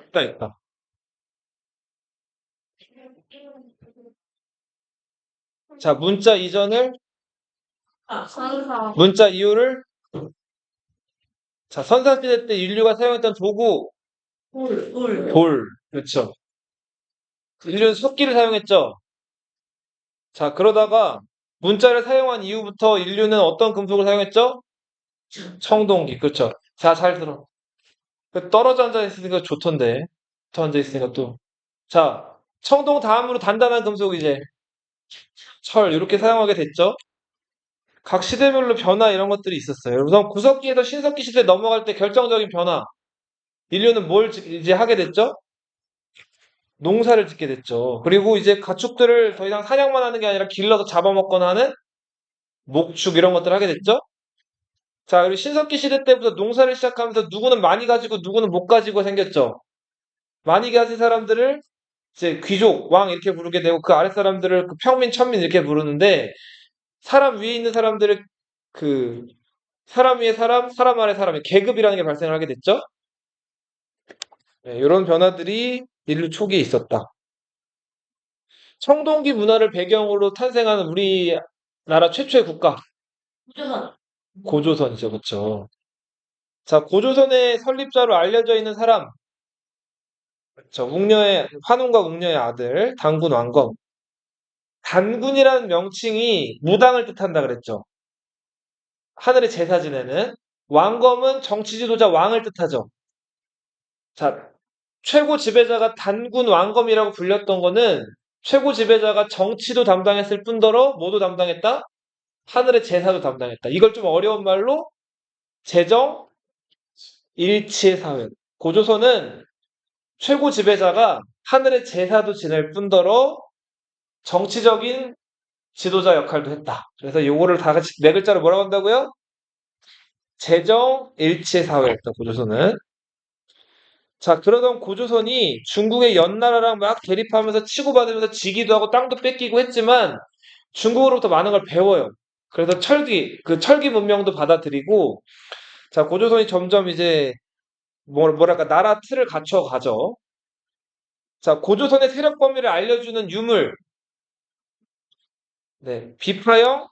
있다, 있다. 자, 문자 이전을, 문자 이후를, 자, 선사시대 때 인류가 사용했던 도구, 돌. 그렇죠. 인류는 석기를 사용했죠. 자, 그러다가 문자를 사용한 이후부터 인류는 어떤 금속을 사용했죠? 청동기. 그렇죠. 자, 잘 들어. 떨어져 앉아 있으니까 좋던데. 붙어 앉아 있으니까 또. 자, 청동 다음으로 단단한 금속 이제 철 이렇게 사용하게 됐죠. 각 시대별로 변화 이런 것들이 있었어요. 우선 구석기에서 신석기 시대 넘어갈 때 결정적인 변화. 인류는 뭘 이제 하게 됐죠? 농사를 짓게 됐죠. 그리고 이제 가축들을 더 이상 사냥만 하는 게 아니라 길러서 잡아먹거나 하는 목축 이런 것들을 하게 됐죠. 자, 그리고 신석기 시대 때부터 농사를 시작하면서 누구는 많이 가지고 누구는 못 가지고 생겼죠. 많이 가진 사람들을 이제 귀족, 왕 이렇게 부르게 되고 그 아래 사람들을 그 평민, 천민 이렇게 부르는데 사람 위에 있는 사람들을 그 사람 위에 사람, 사람 아래 사람의 계급이라는 게 발생을 하게 됐죠. 네, 이런 변화들이 인류 초기에 있었다. 청동기 문화를 배경으로 탄생하는 우리나라 최초의 국가. 고조선이죠, 그렇죠. 자, 고조선의 설립자로 알려져 있는 사람, 그렇죠. 환웅과 웅녀의 아들 단군 왕검. 단군이라는 명칭이 무당을 뜻한다 그랬죠. 하늘의 제사 지내는 왕검은 정치 지도자 왕을 뜻하죠. 자, 최고 지배자가 단군 왕검이라고 불렸던 거는 최고 지배자가 정치도 담당했을 뿐더러 뭐도 담당했다? 하늘의 제사도 담당했다. 이걸 좀 어려운 말로 재정 일치의 사회. 고조선은 최고 지배자가 하늘의 제사도 지낼 뿐더러 정치적인 지도자 역할도 했다. 그래서 요거를 다 같이 네 글자로 뭐라고 한다고요? 재정 일치의 사회였다. 고조선은. 자, 그러던 고조선이 중국의 연나라랑 막 대립하면서 치고받으면서 지기도 하고 땅도 뺏기고 했지만 중국으로부터 많은 걸 배워요. 그래서 그 철기 문명도 받아들이고, 자, 고조선이 점점 이제 뭐랄까 나라 틀을 갖춰가죠. 자, 고조선의 세력 범위를 알려주는 유물, 네, 비파형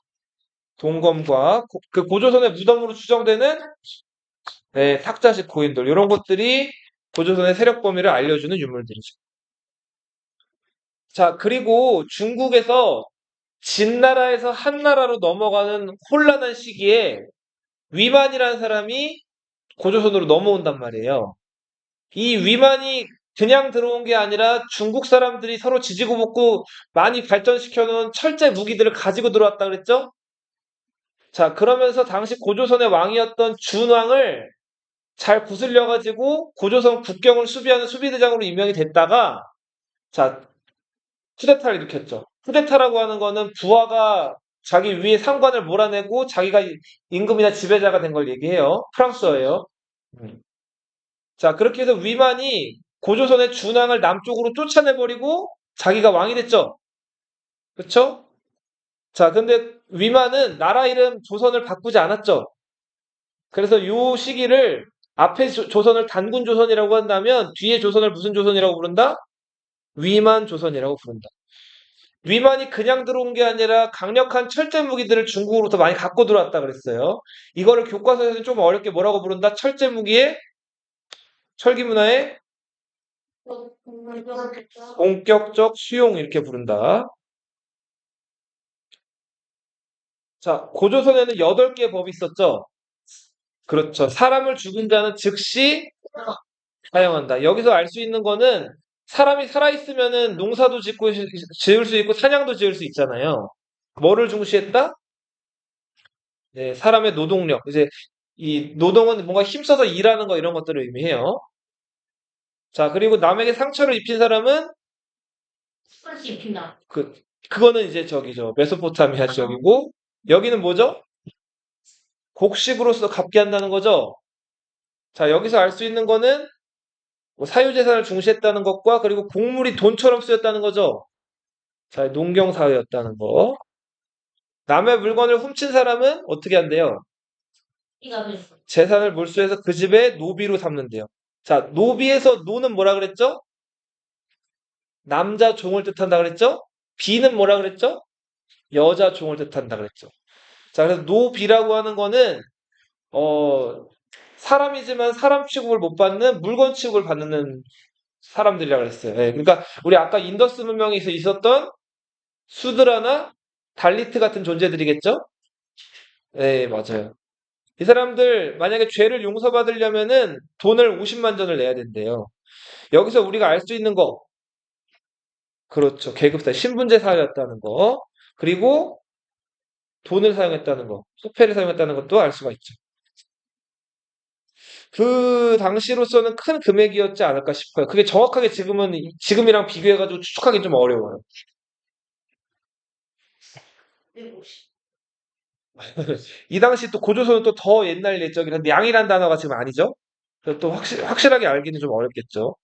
동검과 그 고조선의 무덤으로 추정되는 네, 탁자식 고인돌 이런 것들이 고조선의 세력 범위를 알려주는 유물들이죠. 자, 그리고 중국에서 진나라에서 한나라로 넘어가는 혼란한 시기에 위만이라는 사람이 고조선으로 넘어온단 말이에요. 이 위만이 그냥 들어온 게 아니라 중국 사람들이 서로 지지고 볶고 많이 발전시켜 놓은 철제 무기들을 가지고 들어왔다 그랬죠? 자, 그러면서 당시 고조선의 왕이었던 준왕을 잘 구슬려 가지고 고조선 국경을 수비하는 수비대장으로 임명이 됐다가 자, 쿠데타를 일으켰죠. 쿠데타라고 하는 거는 부하가 자기 위에 상관을 몰아내고 자기가 임금이나 지배자가 된 걸 얘기해요. 프랑스어예요. 음. 자, 그렇게 해서 위만이 고조선의 준왕을 남쪽으로 쫓아내버리고 자기가 왕이 됐죠. 그쵸? 자, 근데 위만은 나라 이름 조선을 바꾸지 않았죠. 그래서 요 시기를 앞에 조선을 단군 조선이라고 한다면 뒤에 조선을 무슨 조선이라고 부른다? 위만 조선이라고 부른다. 위만이 그냥 들어온 게 아니라 강력한 철제 무기들을 중국으로부터 많이 갖고 들어왔다 그랬어요. 이거를 교과서에서는 좀 어렵게 뭐라고 부른다? 철제 무기의 철기 문화의 본격적 수용 이렇게 부른다. 자, 고조선에는 8개의 법이 있었죠. 그렇죠. 사람을 죽인 자는 즉시 사형한다. 여기서 알 수 있는 거는 사람이 살아있으면은 농사도 지을 수 있고 사냥도 지을 수 있잖아요. 뭐를 중시했다? 네, 사람의 노동력. 이제 이 노동은 뭔가 힘써서 일하는 거 이런 것들을 의미해요. 자, 그리고 남에게 상처를 입힌 사람은 그 그거는 이제 저기죠. 메소포타미아 지역이고 여기는 뭐죠? 곡식으로서 갚게 한다는 거죠. 자, 여기서 알 수 있는 거는 뭐 사유재산을 중시했다는 것과 그리고 곡물이 돈처럼 쓰였다는 거죠. 자, 농경사회였다는 거. 남의 물건을 훔친 사람은 어떻게 한대요? 재산을 몰수해서 그 집의 노비로 삼는데요. 자, 노비에서 노는 뭐라 그랬죠? 남자 종을 뜻한다 그랬죠? 비는 뭐라 그랬죠? 여자 종을 뜻한다 그랬죠. 자, 그래서 노비라고 하는 거는 어, 사람이지만 사람 취급을 못 받는 물건 취급을 받는 사람들이라 그랬어요. 예, 그러니까 우리 아까 인더스 문명에서 있었던 수드라나 달리트 같은 존재들이겠죠? 네, 맞아요. 이 사람들 만약에 죄를 용서받으려면은 돈을 50만 전을 내야 된대요. 여기서 우리가 알 수 있는 거, 그렇죠. 계급사, 신분제 사회였다는 거, 그리고 돈을 사용했다는 거, 소패를 사용했다는 것도 알 수가 있죠. 그 당시로서는 큰 금액이었지 않을까 싶어요. 그게 정확하게 지금이랑 비교해가지고 추측하기 좀 어려워요. 이 당시 또 고조선은 또 더 옛날 옛적이라 데 양이란 단어가 지금 아니죠? 그래서 또 확실하게 알기는 좀 어렵겠죠.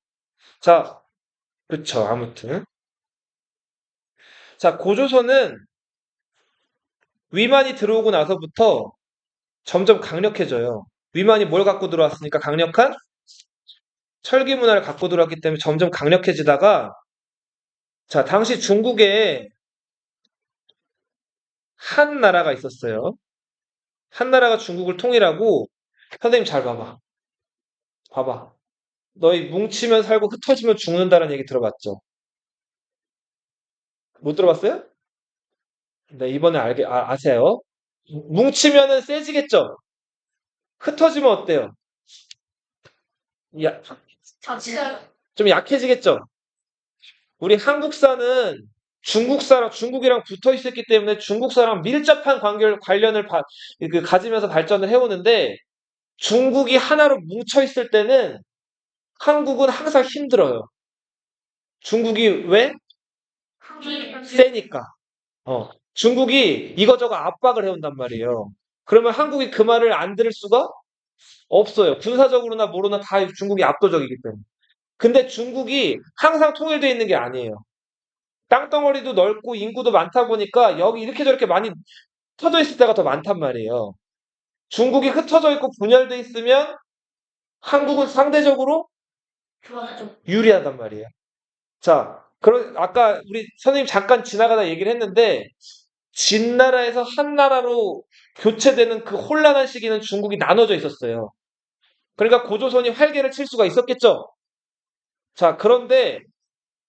자, 그쵸. 아무튼. 자, 고조선은 위만이 들어오고 나서부터 점점 강력해져요. 위만이 뭘 갖고 들어왔으니까 강력한 철기 문화를 갖고 들어왔기 때문에 점점 강력해지다가 자, 당시 중국에 한 나라가 있었어요. 한 나라가 중국을 통일하고 선생님 잘 봐봐. 봐봐. 너희 뭉치면 살고 흩어지면 죽는다는 얘기 들어봤죠? 못 들어봤어요? 네, 이번에 아세요? 뭉치면은 세지겠죠? 흩어지면 어때요? 야, 좀 약해지겠죠? 우리 한국사는 중국이랑 붙어 있었기 때문에 중국사랑 밀접한 관련을 가지면서 발전을 해오는데 중국이 하나로 뭉쳐 있을 때는 한국은 항상 힘들어요. 중국이 왜? 세니까. 중국이 이거저거 압박을 해온단 말이에요. 그러면 한국이 그 말을 안 들을 수가 없어요. 군사적으로나 뭐로나 다 중국이 압도적이기 때문에. 근데 중국이 항상 통일되어 있는 게 아니에요. 땅덩어리도 넓고 인구도 많다 보니까 여기 이렇게 저렇게 많이 흩어져 있을 때가 더 많단 말이에요. 중국이 흩어져 있고 분열돼 있으면 한국은 상대적으로 유리하단 말이에요. 자, 아까 우리 선생님 잠깐 지나가다 얘기를 했는데 진나라에서 한나라로 교체되는 그 혼란한 시기는 중국이 나눠져 있었어요. 그러니까 고조선이 활개를 칠 수가 있었겠죠. 자, 그런데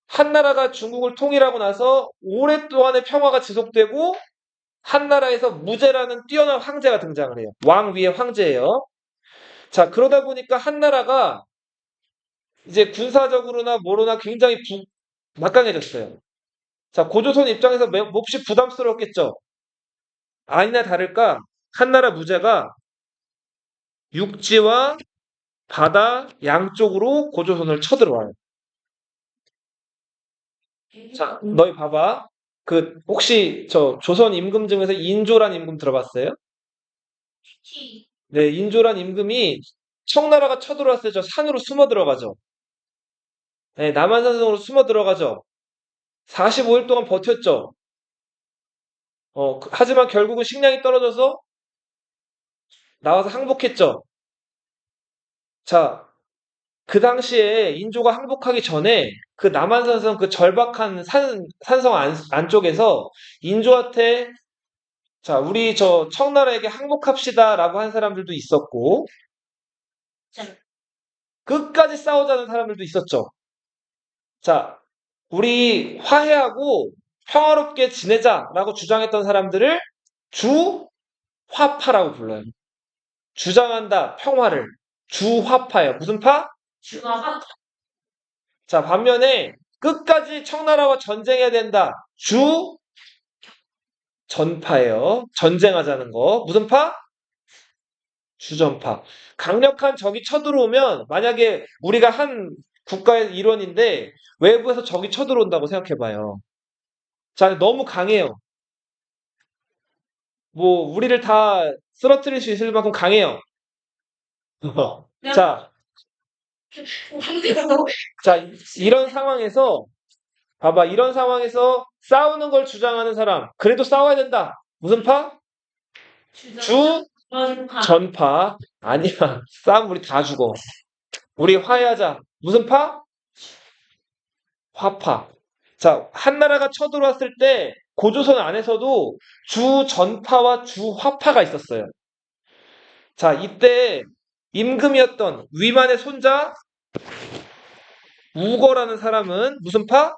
한나라가 중국을 통일하고 나서 오랫동안의 평화가 지속되고 한나라에서 무제라는 뛰어난 황제가 등장을 해요. 왕 위의 황제예요. 자, 그러다 보니까 한나라가 이제 군사적으로나 뭐로나 굉장히 막강해졌어요. 자, 고조선 입장에서 몹시 부담스러웠겠죠. 아니나 다를까 한나라 무제가 육지와 바다 양쪽으로 고조선을 쳐들어와요. 자, 너희 봐봐. 혹시 저 조선 임금 중에서 인조란 임금 들어봤어요? 네, 인조란 임금이 청나라가 쳐들어왔을 때 저 산으로 숨어 들어가죠. 네, 남한산성으로 숨어 들어가죠. 45일 동안 버텼죠. 하지만 결국은 식량이 떨어져서 나와서 항복했죠. 자, 그 당시에 인조가 항복하기 전에 그 남한산성 그 절박한 산성 안쪽에서 인조한테 자, 우리 저 청나라에게 항복합시다라고 한 사람들도 있었고 끝까지 싸우자는 사람들도 있었죠. 자, 우리 화해하고 평화롭게 지내자라고 주장했던 사람들을 주화파라고 불러요. 주장한다, 평화를. 주화파예요. 무슨 파? 자, 반면에 끝까지 청나라와 전쟁해야 된다. 주전파예요. 전쟁하자는 거. 무슨 파? 주전파. 강력한 적이 쳐들어오면 만약에 우리가 한 국가의 일원인데 외부에서 적이 쳐들어온다고 생각해봐요. 자, 너무 강해요. 뭐 우리를 다 쓰러뜨릴 수 있을 만큼 강해요. 자, 자, 이런 상황에서 봐봐. 이런 상황에서 싸우는 걸 주장하는 사람. 그래도 싸워야 된다. 무슨 파? 전파. 아니야. 싸움 우리 다 죽어. 우리 화해하자. 무슨 파? 화파. 자, 한나라가 쳐들어왔을 때 고조선 안에서도 주전파와 주화파가 있었어요. 자, 이때 임금이었던 위만의 손자 우거라는 사람은 무슨 파?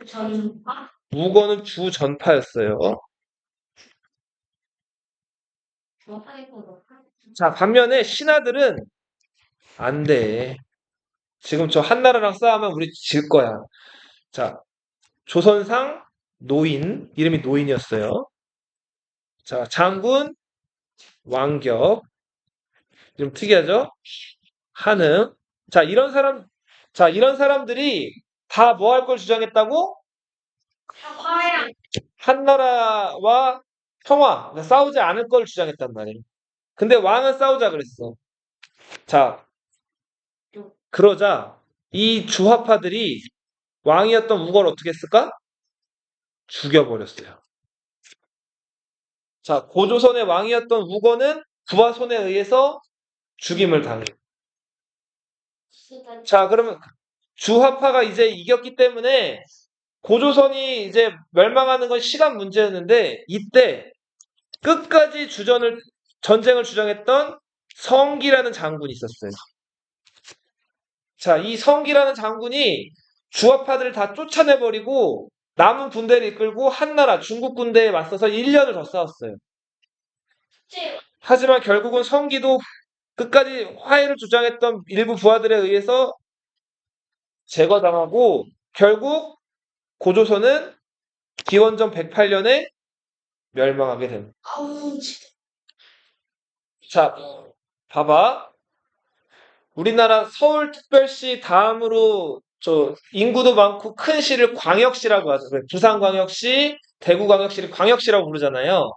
전파? 우거는 주전파였어요. 자, 반면에 신하들은 안 돼. 지금 저 한나라랑 싸우면 우리 질 거야. 자, 조선상 노인, 이름이 노인이었어요. 자, 장군 왕격, 좀 특이하죠? 한응. 자, 이런 사람들이 다 뭐 할 걸 주장했다고? 화양. 한나라와 평화, 그러니까 싸우지 않을 걸 주장했단 말이에요. 근데 왕은 싸우자 그랬어. 자, 그러자 이 주화파들이 왕이었던 우거를 어떻게 했을까? 죽여버렸어요. 자, 고조선의 왕이었던 우거는 부하 손에 의해서 죽임을 당해요. 자, 그러면 주화파가 이제 이겼기 때문에 고조선이 이제 멸망하는 건 시간 문제였는데 이때 끝까지 전쟁을 주장했던 성기라는 장군이 있었어요. 자, 이 성기라는 장군이 주화파들을 다 쫓아내버리고 남은 군대를 이끌고 한나라 중국 군대에 맞서서 1년을 더 싸웠어요. 하지만 결국은 성기도 끝까지 화해를 주장했던 일부 부하들에 의해서 제거당하고 결국 고조선은 기원전 108년에 멸망하게 됩니다. 아우, 진짜. 자, 봐봐. 우리나라 서울특별시 다음으로 저 인구도 많고 큰 시를 광역시라고 하죠. 부산광역시, 대구광역시를 광역시라고 부르잖아요.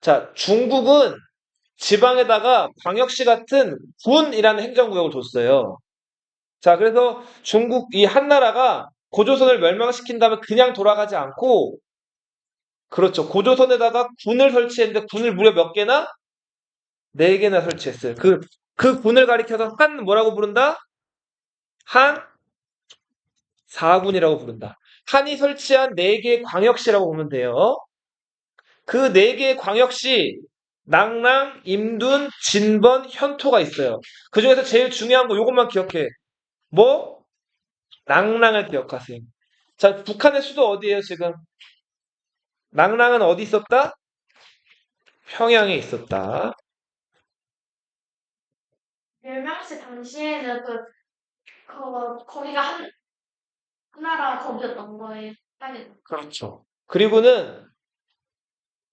자, 중국은 지방에다가 광역시 같은 군이라는 행정구역을 뒀어요. 자, 그래서 중국 이 한나라가 고조선을 멸망시킨 다음에 그냥 돌아가지 않고, 그렇죠. 고조선에다가 군을 설치했는데 군을 무려 몇 개나? 네 개나 설치했어요. 그 군을 가리켜서 한 뭐라고 부른다? 한 사군이라고 부른다. 한이 설치한 네 개의 광역시라고 보면 돼요. 그 네 개의 광역시, 낙랑, 임둔, 진번, 현토가 있어요. 그 중에서 제일 중요한 거 요것만 기억해. 뭐? 낙랑을 기억하세요. 자, 북한의 수도 어디예요, 지금? 낙랑은 어디 있었다? 평양에 있었다. 멸망시 당시에는 거기가 한나라 거기였던 거예요. 아니, 그렇죠. 그리고는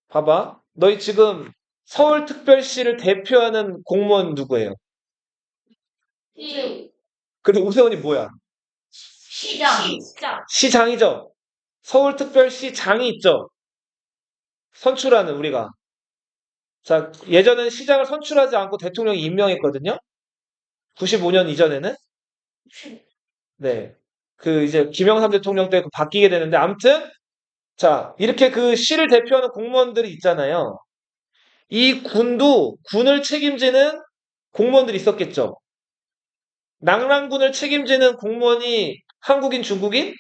봐봐. 너희 지금 서울특별시를 대표하는 공무원 누구예요? 이 근데 오세훈이 뭐야? 시장. 시장이죠. 서울특별시장이 있죠. 선출하는 우리가. 자, 예전에는 시장을 선출하지 않고 대통령이 임명했거든요. 95년 이전에는. 네. 그 이제 김영삼 대통령 때 바뀌게 되는데 아무튼 자, 이렇게 그 시를 대표하는 공무원들이 있잖아요. 이 군을 책임지는 공무원들이 있었겠죠. 낙랑군을 책임지는 공무원이 한국인, 중국인?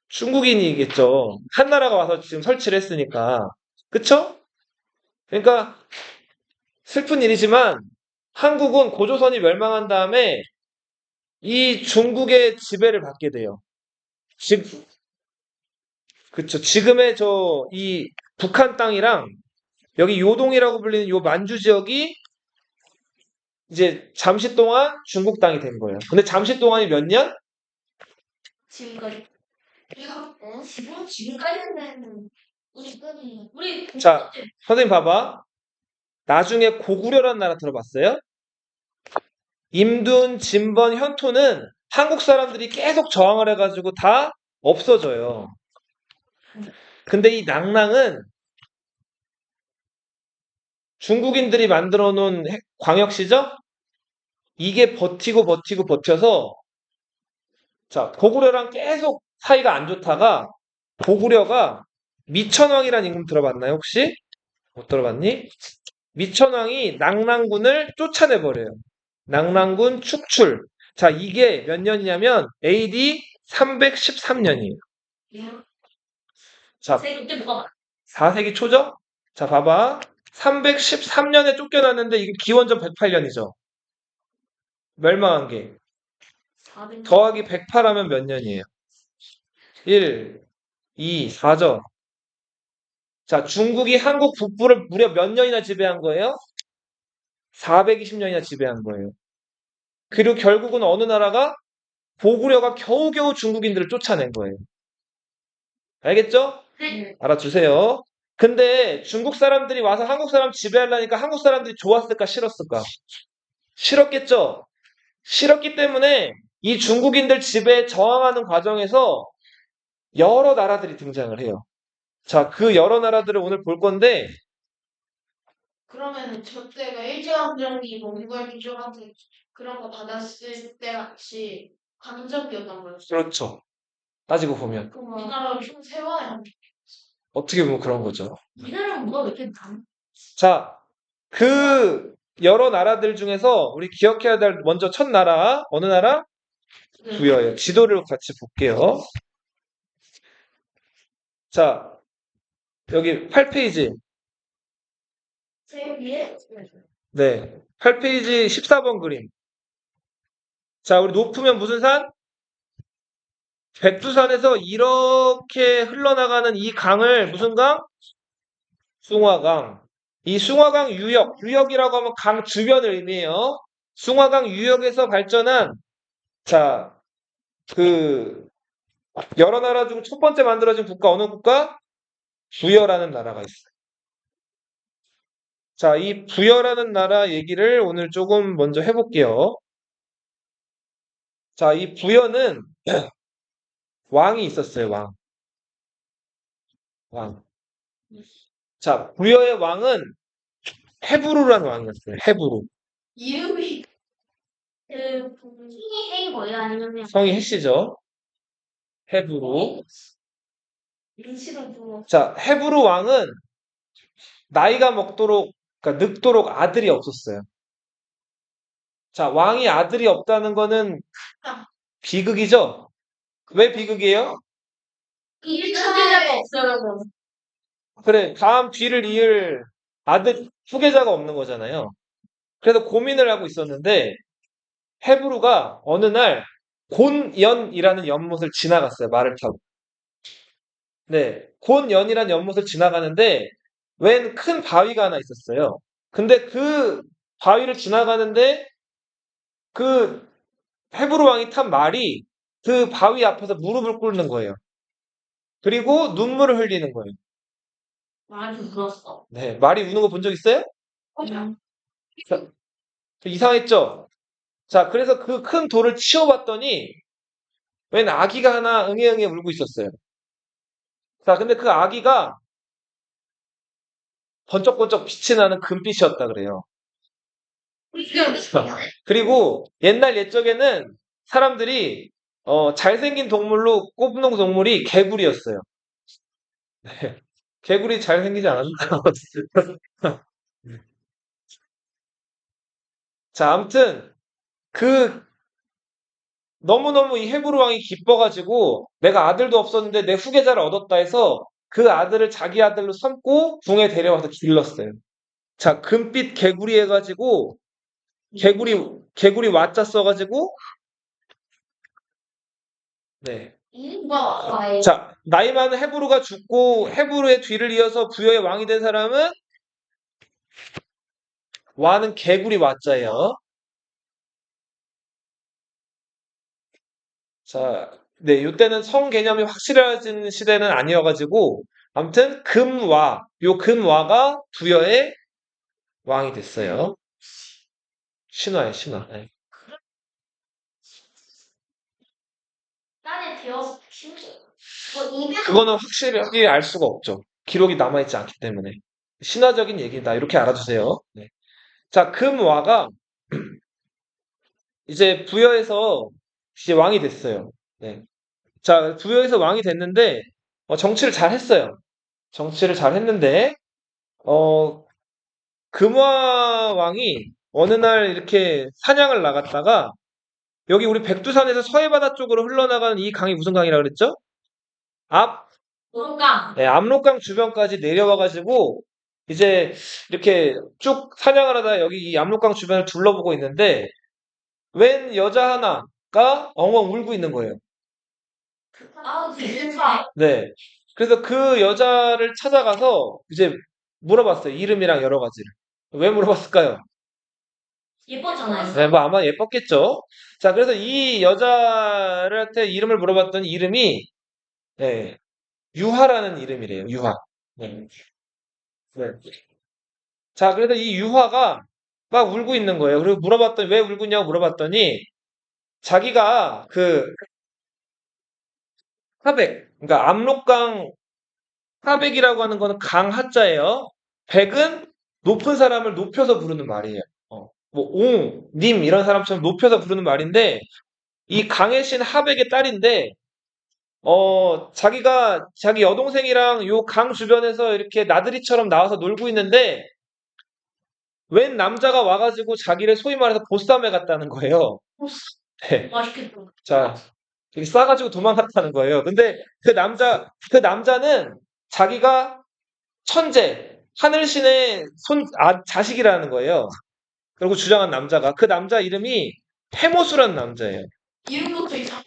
중국인이겠죠. 한나라가 와서 지금 설치를 했으니까. 그쵸? 그러니까 슬픈 일이지만 한국은 고조선이 멸망한 다음에 이 중국의 지배를 받게 돼요. 즉, 그쵸. 지금의 이 북한 땅이랑 여기 요동이라고 불리는 요 만주 지역이 이제 잠시 동안 중국 땅이 된 거예요. 근데 잠시 동안이 몇 년? 지금까지. 지금까지는 우리 자, 선생님 봐봐. 나중에 고구려라는 나라 들어봤어요? 임둔, 진번, 현토는 한국 사람들이 계속 저항을 해가지고 다 없어져요. 근데 이 낙랑은 중국인들이 만들어 놓은 광역시죠? 이게 버티고 버텨서 자, 고구려랑 계속 사이가 안 좋다가 고구려가 미천왕이라는 임금 들어봤나요, 혹시? 못 들어봤니? 미천왕이 낙랑군을 쫓아내버려요. 낙랑군 축출. 자, 이게 몇 년이냐면 AD 313년이에요. 자, 그때 뭐가 많아? 4세기 초죠? 자, 봐봐. 313년에 쫓겨났는데 이게 기원전 108년이죠. 멸망한 게. 400년. 더하기 108하면 몇 년이에요? 1, 2, 4죠. 자, 중국이 한국 북부를 무려 몇 년이나 지배한 거예요? 420년이나 지배한 거예요. 그리고 결국은 어느 나라가 고구려가 겨우겨우 중국인들을 쫓아낸 거예요. 알겠죠? 네. 알아주세요. 근데 중국 사람들이 와서 한국 사람 지배하려니까 한국 사람들이 좋았을까 싫었을까? 싫었겠죠? 싫었기 때문에 이 중국인들 지배에 저항하는 과정에서 여러 나라들이 등장을 해요. 자, 그 여러 나라들을 오늘 볼 건데, 그러면 저때가 일제강점기 몽골 기조한테 그런 거 받았을 때 같이 강점기였던 거였어요. 그렇죠. 따지고 보면. 그럼 우리나라를 좀 세워야 어떻게 보면 그런 거죠. 우리나라는 뭐가 왜 이렇게 남? 자, 그 여러 나라들 중에서 우리 기억해야 될 먼저 첫 나라, 어느 나라? 부여예요. 지도를 같이 볼게요. 자, 여기 8페이지. 제일 위에 네. 8페이지 14번 그림. 자, 우리 높으면 무슨 산? 백두산에서 이렇게 흘러나가는 이 강을 무슨 강? 숭화강. 이 숭화강 유역이라고 하면 강 주변을 의미해요. 숭화강 유역에서 발전한, 자, 그, 여러 나라 중 첫 번째 만들어진 국가, 어느 국가? 부여라는 나라가 있어요. 자, 이 부여라는 나라 얘기를 오늘 조금 먼저 해볼게요. 자, 이 부여는 왕이 있었어요, 왕. 왕. 자, 부여의 왕은 헤브루라는 왕이었어요. 헤브루. 이름이 그 풍이 해인 거예요? 아니면 그냥 성이 헷시죠? 헤브루. 임시로 뭐 자, 헤브루 왕은 나이가 먹도록, 그러니까 늙도록 아들이 없었어요. 자, 왕이 아들이 없다는 거는 비극이죠? 왜 비극이에요? 일차가 없어요. 그래, 다음 뒤를 이을 아들, 후계자가 없는 거잖아요. 그래서 고민을 하고 있었는데, 헤브루가 어느 날 곤연이라는 연못을 지나갔어요. 말을 타고. 네, 곤연이라는 연못을 지나가는데 웬 큰 바위가 하나 있었어요. 근데 그 바위를 지나가는데 그 헤브루 왕이 탄 말이 그 바위 앞에서 무릎을 꿇는 거예요. 그리고 눈물을 흘리는 거예요. 많이 울었어. 네, 말이 우는 거 본 적 있어요? 자, 이상했죠? 자, 그래서 그 큰 돌을 치워봤더니 웬 아기가 하나 응애응애 울고 있었어요. 자, 근데 그 아기가 번쩍번쩍 빛이 나는 금빛이었다 그래요. 그리고 옛날 옛적에는 사람들이 잘생긴 동물로 꼽는 동물이 개구리였어요. 네. 개구리 잘생기지 않았나? 자, 아무튼 그 너무너무 이 헤브루 왕이 기뻐가지고 내가 아들도 없었는데 내 후계자를 얻었다 해서 그 아들을 자기 아들로 삼고 궁에 데려와서 길렀어요. 자, 금빛 개구리 해가지고 개구리 와짜 써가지고 네. 이름과 자, 나이 많은 헤브루가 죽고 헤브루의 뒤를 이어서 부여의 왕이 된 사람은 와는 개구리 와자예요. 자, 네, 이때는 성 개념이 확실해진 시대는 아니어가지고 아무튼 요 금와가 부여의 왕이 됐어요. 신화예요, 신화. 네. 딸에 되어서 심지어 뭐 입에 그거는 확실히 알 수가 없죠. 기록이 남아있지 않기 때문에. 신화적인 얘기다. 이렇게 알아주세요. 네. 자, 금와가 이제 부여에서 이제 왕이 됐어요. 네. 자, 부여에서 왕이 됐는데 정치를 잘 했어요. 정치를 잘 했는데 어, 금화 왕이 어느 날 이렇게 사냥을 나갔다가 여기 우리 백두산에서 서해바다 쪽으로 흘러나가는 이 강이 무슨 강이라 그랬죠? 압, 노루강. 네, 압록강 주변까지 내려와가지고 이제 이렇게 쭉 사냥을 하다 여기 이 압록강 주변을 둘러보고 있는데 웬 여자 하나가 엉엉 울고 있는 거예요. 아, 진짜. 네. 그래서 그 여자를 찾아가서 이제 물어봤어요. 이름이랑 여러 가지를. 왜 물어봤을까요? 예뻤잖아요. 네, 뭐 아마 예뻤겠죠. 자, 그래서 이 여자한테 이름을 물어봤더니 이름이 네, 유화라는 이름이래요. 유화. 네. 네. 자, 그래서 이 유화가 막 울고 있는 거예요. 그리고 물어봤더니 왜 울고 있냐고 물어봤더니 자기가 그 하백, 그러니까 압록강 하백이라고 하는 거는 강 하자예요. 백은 높은 사람을 높여서 부르는 말이에요. 뭐 옹, 님 이런 사람처럼 높여서 부르는 말인데 이 강의 신 하백의 딸인데 자기가 자기 여동생이랑 요 강 주변에서 이렇게 나들이처럼 나와서 놀고 있는데 웬 남자가 와가지고 자기를 소위 말해서 보쌈해 갔다는 거예요. 네. 맛있겠다. 자, 되게 싸가지고 도망갔다는 거예요. 근데 그 남자는 자기가 천재, 하늘신의 자식이라는 거예요. 그리고 주장한 남자가. 그 남자 이름이 해모수라는 남자예요. 이름부터 이상해.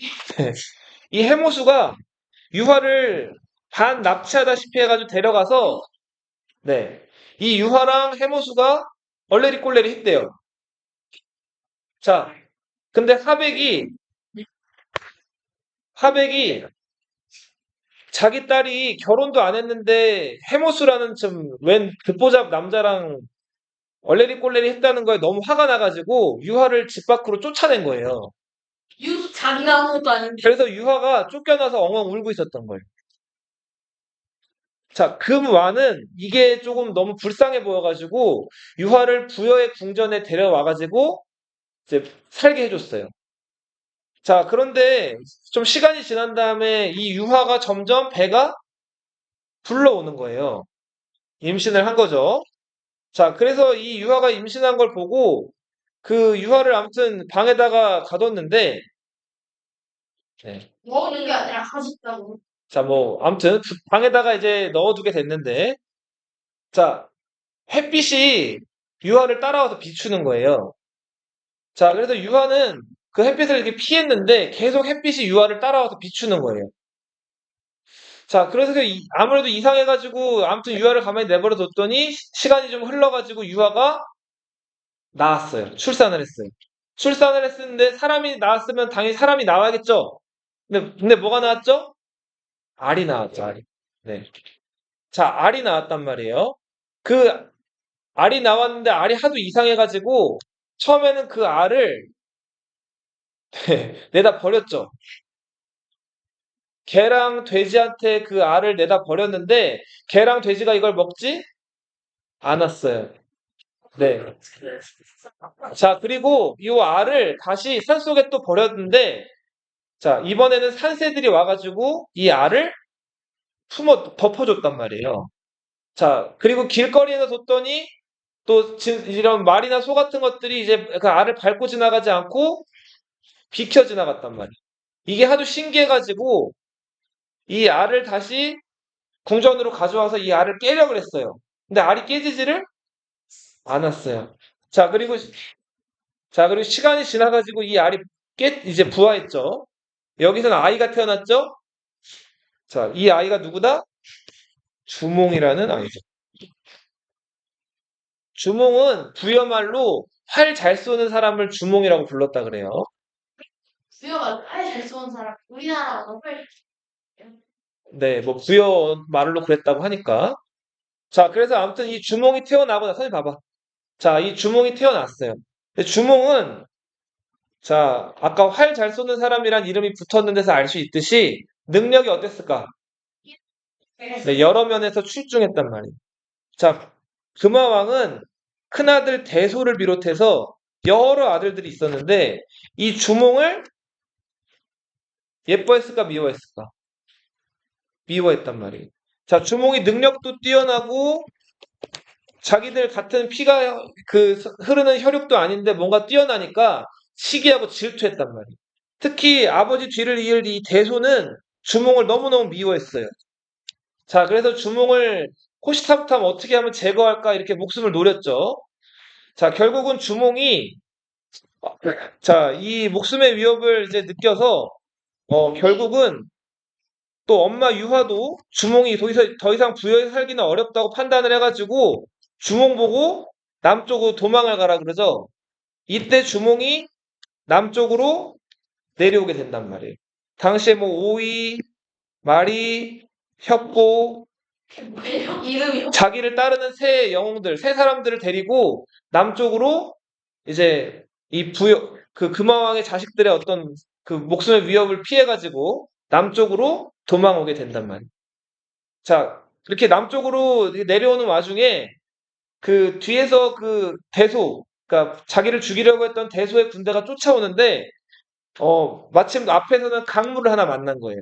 이 해모수가 유화를 반 납치하다시피 해가지고 데려가서, 네. 이 유화랑 해모수가 얼레리 꼴레리 했대요. 자, 근데 하백이 자기 딸이 결혼도 안 했는데 해모수라는 좀 웬 듣보잡 남자랑 얼레리 꼴레리 했다는 거에 너무 화가 나가지고 유화를 집 밖으로 쫓아낸 거예요. 자기가 아무것도 아닌데. 그래서 유화가 쫓겨나서 엉엉 울고 있었던 거예요. 자, 금와는 이게 조금 너무 불쌍해 보여가지고 유화를 부여의 궁전에 데려와가지고 이제 살게 해줬어요. 자, 그런데 좀 시간이 지난 다음에 이 유화가 점점 배가 불러오는 거예요. 임신을 한 거죠. 자, 그래서 이 유화가 임신한 걸 보고 그 유화를 아무튼 방에다가 가뒀는데, 네. 먹는 게 아니라 하셨다고. 자, 뭐, 아무튼 방에다가 이제 넣어두게 됐는데, 자, 햇빛이 유화를 따라와서 비추는 거예요. 자, 그래서 유화는 그 햇빛을 이렇게 피했는데 계속 햇빛이 유화를 따라와서 비추는 거예요. 자, 그래서 아무래도 이상해가지고 아무튼 유화를 가만히 내버려 뒀더니 시간이 좀 흘러가지고 유화가 나왔어요. 출산을 했어요. 출산을 했는데 사람이 나왔으면 당연히 사람이 나와야겠죠? 근데 뭐가 나왔죠? 알이 나왔죠, 알이. 네. 자, 알이 나왔단 말이에요. 그 알이 나왔는데 알이 하도 이상해가지고 처음에는 그 알을 내다 버렸죠. 개랑 돼지한테 그 알을 내다 버렸는데 개랑 돼지가 이걸 먹지 않았어요. 네. 자, 그리고 이 알을 다시 산속에 또 버렸는데 자, 이번에는 산새들이 와가지고 이 알을 덮어줬단 말이에요. 자, 그리고 길거리에서 뒀더니 또 이런 말이나 소 같은 것들이 이제 그 알을 밟고 지나가지 않고 비켜 지나갔단 말이에요. 이게 하도 신기해가지고 이 알을 다시 궁전으로 가져와서 이 알을 깨려고 했어요. 근데 알이 깨지지를 않았어요. 자, 그리고 시간이 지나가지고 이 알이 이제 부화했죠. 여기서는 아이가 태어났죠. 자, 이 아이가 누구다? 주몽이라는 아이죠. 주몽은 부여말로 활 잘 쏘는 사람을 주몽이라고 불렀다 그래요. 수요가 잘 쏘는 사람. 우리나라가 너무 네, 뭐 부여 말로 그랬다고 하니까. 자, 그래서 아무튼 이 주몽이 태어나고 선생님 봐봐. 자, 이 주몽이 태어났어요. 근데 주몽은 자, 아까 활 잘 쏘는 사람이란 이름이 붙었는 데서 알 수 있듯이 능력이 어땠을까? 네, 여러 면에서 출중했단 말이에요. 자, 금화왕은 큰아들 대소를 비롯해서 여러 아들들이 있었는데 이 주몽을 예뻐했을까 미워했을까? 미워했단 말이에요. 자, 주몽이 능력도 뛰어나고 자기들 같은 피가 흐르는 혈육도 아닌데 뭔가 뛰어나니까 시기하고 질투했단 말이에요. 특히 아버지 뒤를 이을 이 대소는 주몽을 너무너무 미워했어요. 자, 그래서 주몽을 호시탐탐 어떻게 하면 제거할까 이렇게 목숨을 노렸죠. 자, 결국은 주몽이 자, 이 목숨의 위협을 이제 느껴서 결국은 또 엄마 유화도 주몽이 더 이상 부여해서 살기는 어렵다고 판단을 해가지고 주몽 보고 남쪽으로 도망을 가라 그러죠. 이때 주몽이 남쪽으로 내려오게 된단 말이에요. 당시에 뭐 오이, 마리, 협보, 뭐예요? 이름이요? 자기를 따르는 새 영웅들, 새 사람들을 데리고 남쪽으로 이제 이 금화왕의 자식들의 어떤 그 목숨의 위협을 피해가지고 남쪽으로 도망오게 된단 말이에요. 자, 이렇게 남쪽으로 내려오는 와중에 그 뒤에서 그 그러니까 자기를 죽이려고 했던 대소의 군대가 쫓아오는데, 마침 앞에서는 강물을 하나 만난 거예요.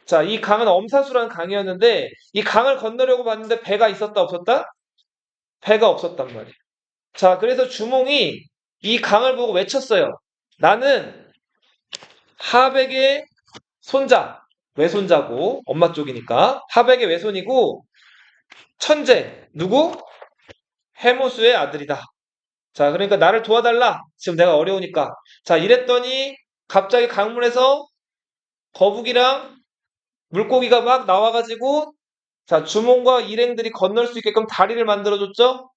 자, 이 강은 엄사수라는 강이었는데, 이 강을 건너려고 봤는데 배가 있었다, 없었다? 배가 없었단 말이에요. 자, 그래서 주몽이 이 강을 보고 외쳤어요. 나는 하백의 손자, 외손자고, 엄마 쪽이니까. 하백의 외손이고, 천재, 누구? 해모수의 아들이다. 자, 그러니까 나를 도와달라. 지금 내가 어려우니까. 자, 이랬더니 갑자기 강물에서 거북이랑 물고기가 막 나와가지고, 자, 주몽과 일행들이 건널 수 있게끔 다리를 만들어줬죠?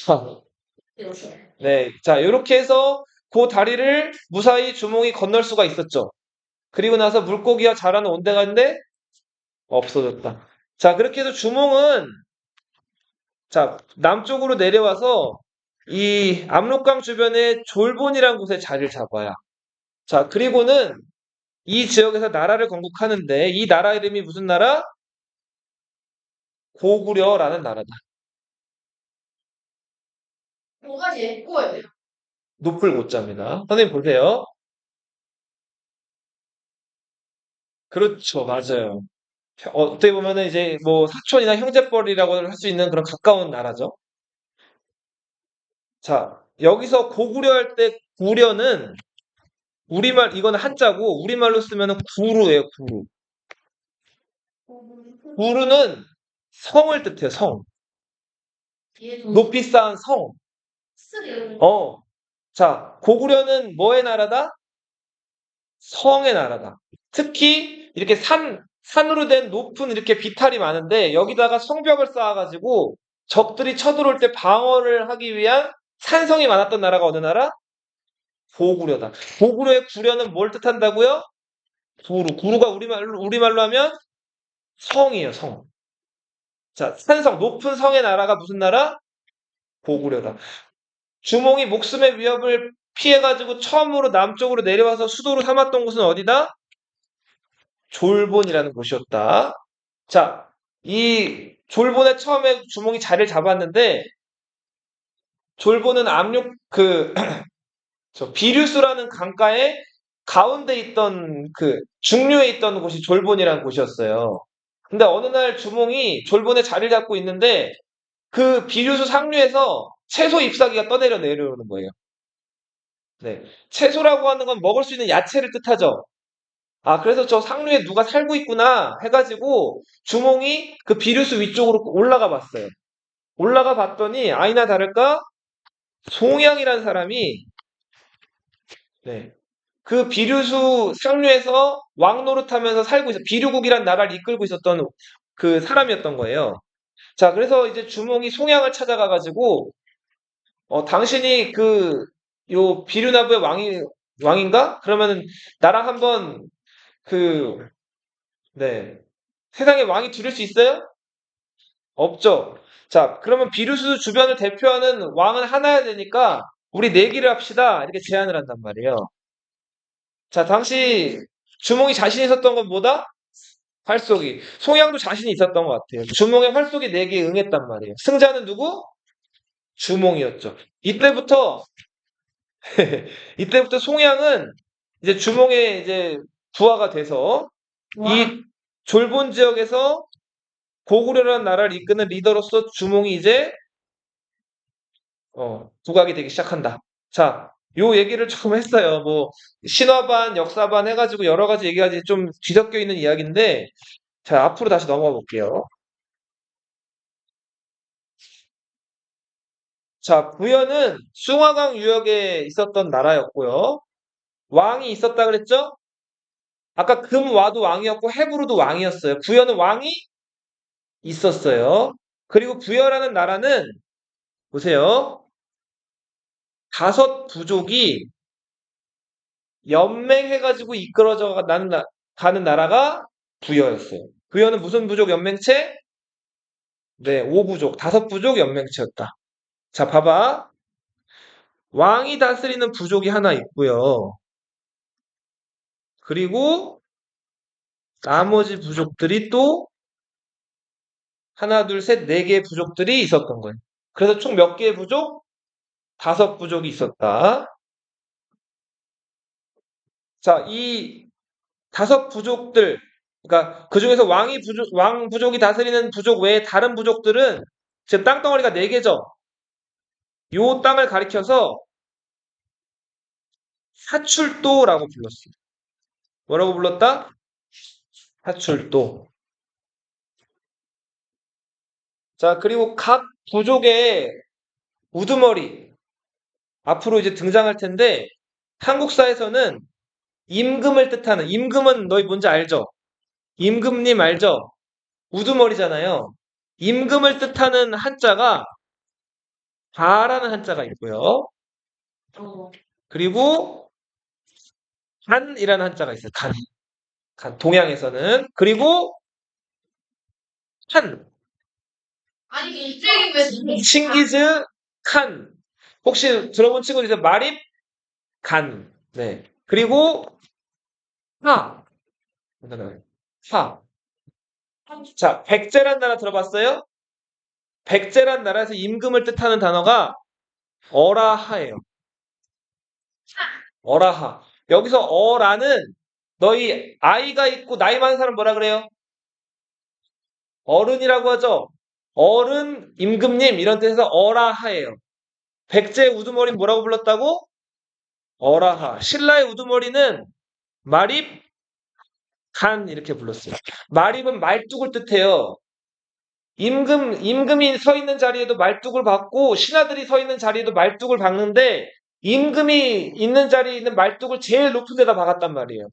자, 네. 자, 이렇게 해서 그 다리를 무사히 주몽이 건널 수가 있었죠. 그리고 나서 물고기와 자라는 온데가 있는데 없어졌다. 자, 그렇게 해서 주몽은 자, 남쪽으로 내려와서 이 압록강 주변에 졸본이라는 곳에 자리를 잡아요. 자, 그리고는 이 지역에서 나라를 건국하는데 이 나라 이름이 무슨 나라? 고구려라는 나라다. 뭐가 예뻐요? 높을 고자입니다. 선생님 보세요. 그렇죠. 맞아요. 어떻게 보면은 이제 뭐 사촌이나 형제뻘이라고 할 수 있는 그런 가까운 나라죠. 자, 여기서 고구려 할 때 구려는 우리말 이거는 한자고 우리말로 쓰면은 구루예요, 구루. 구루는 성을 뜻해요, 성. 높이 쌓은 성. 쓰리. 자, 고구려는 뭐의 나라다? 성의 나라다. 특히 이렇게 산으로 된 높은 이렇게 비탈이 많은데 여기다가 성벽을 쌓아가지고 적들이 쳐들어올 때 방어를 하기 위한 산성이 많았던 나라가 어느 나라? 고구려다. 고구려의 구려는 뭘 뜻한다고요? 구루. 구루가 우리말로 하면 성이에요, 성. 자, 산성, 높은 성의 나라가 무슨 나라? 고구려다. 주몽이 목숨의 위협을 피해가지고 처음으로 남쪽으로 내려와서 수도로 삼았던 곳은 어디다? 졸본이라는 곳이었다. 자, 이 졸본에 처음에 주몽이 자리를 잡았는데 졸본은 비류수라는 강가에 가운데 있던 중류에 있던 곳이 졸본이라는 곳이었어요. 근데 어느 날 주몽이 졸본에 자리를 잡고 있는데 그 비류수 상류에서 채소 잎사귀가 떠내려 내려오는 거예요. 네. 채소라고 하는 건 먹을 수 있는 야채를 뜻하죠. 아, 그래서 저 상류에 누가 살고 있구나 해가지고 주몽이 그 비류수 위쪽으로 올라가 봤어요. 올라가 봤더니 아니나 다를까 송양이라는 사람이 네, 그 비류수 상류에서 왕 노릇하면서 살고 비류국이란 나라를 이끌고 있었던 그 사람이었던 거예요. 자, 그래서 이제 주몽이 송양을 찾아가가지고 당신이 요 비류나부의 왕인가? 그러면은 나랑 한번 그 네, 세상에 왕이 두릴 수 있어요? 없죠. 자, 그러면 비루스 주변을 대표하는 왕은 하나야 되니까 우리 내기를 합시다. 이렇게 제안을 한단 말이에요. 자, 당시 주몽이 자신 있었던 건 뭐다? 활쏘기. 송양도 자신이 있었던 것 같아요. 주몽의 활쏘기 내기에 응했단 말이에요. 승자는 누구? 주몽이었죠. 이때부터 송양은 이제 주몽의 이제 부하가 돼서 와. 이 졸본 지역에서 고구려라는 나라를 이끄는 리더로서 주몽이 이제 부각이 되기 시작한다. 자, 요 얘기를 조금 했어요. 뭐 신화반, 역사반 해가지고 여러 가지 얘기가 좀 뒤섞여 있는 이야기인데, 자, 앞으로 다시 넘어가 볼게요. 자, 부여는 숭화강 유역에 있었던 나라였고요. 왕이 있었다 그랬죠? 아까 금와도 왕이었고 헤브루도 왕이었어요. 부여는 왕이 있었어요. 그리고 부여라는 나라는 보세요. 5부족이 연맹해가지고 가는 나라가 부여였어요. 부여는 무슨 부족 연맹체? 네, 5부족, 5부족 연맹체였다. 자, 봐봐. 왕이 다스리는 부족이 하나 있고요. 그리고 나머지 부족들이 또 하나, 둘, 셋, 4개의 부족들이 있었던 거예요. 그래서 총 몇 개의 부족? 5부족이 있었다. 자, 이 5부족들, 그러니까 그 중에서 왕 부족이 다스리는 부족 외에 다른 부족들은 지금 땅덩어리가 4개죠. 요 땅을 가리켜서 사출도라고 불렀어요. 뭐라고 불렀다? 사출도. 자, 그리고 각 부족의 우두머리, 앞으로 이제 등장할 텐데, 한국사에서는 임금을 뜻하는, 임금은 너희 뭔지 알죠? 임금님 알죠? 우두머리잖아요. 임금을 뜻하는 한자가 가라는 한자가 있고요. 어. 그리고 간이라는 한자가 있어요. 간. 동양에서는. 그리고 한. 아니 일주일이 왜 눈이 칭기즈 칸. 혹시 들어본 친구들 있어요? 마립 간. 네. 그리고 하. 하. 자, 백제란 나라 들어봤어요? 백제란 나라에서 임금을 뜻하는 단어가 어라하예요. 어라하. 여기서 어라는 너희 아이가 있고 나이 많은 사람 뭐라 그래요? 어른이라고 하죠. 어른, 임금님 이런 뜻에서 어라하예요. 백제의 우두머리는 뭐라고 불렀다고? 어라하. 신라의 우두머리는 마립 간 이렇게 불렀어요. 마립은 말뚝을 뜻해요. 임금이 서 있는 자리에도 말뚝을 박고 신하들이 서 있는 자리에도 말뚝을 박는데 임금이 있는 자리에 있는 말뚝을 제일 높은 데다 박았단 말이에요.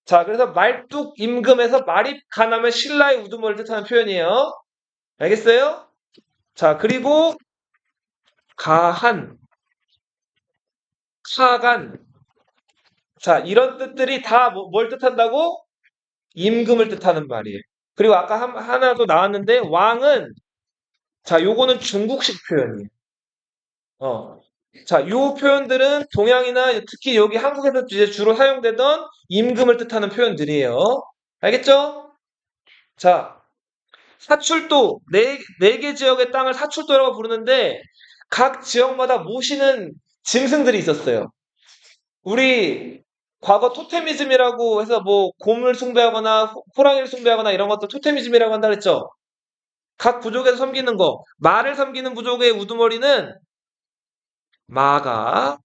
자, 그래서 말뚝 임금에서 마립 간하면 신라의 우두머리를 뜻하는 표현이에요. 알겠어요? 자, 그리고 가한, 카간. 자, 이런 뜻들이 다 뭘 뜻한다고? 임금을 뜻하는 말이에요. 그리고 아까 하나 더 나왔는데 왕은 자, 요거는 중국식 표현이에요. 어. 자, 요 표현들은 동양이나 특히 여기 한국에서 이제 주로 사용되던 임금을 뜻하는 표현들이에요. 알겠죠? 자, 사출도 네 개 지역의 땅을 사출도라고 부르는데 각 지역마다 모시는 짐승들이 있었어요. 우리 과거 토테미즘이라고 해서 뭐 곰을 숭배하거나 호랑이를 숭배하거나 이런 것도 토테미즘이라고 한다 그랬죠. 각 부족에서 섬기는 거. 말을 섬기는 부족의 우두머리는 마가,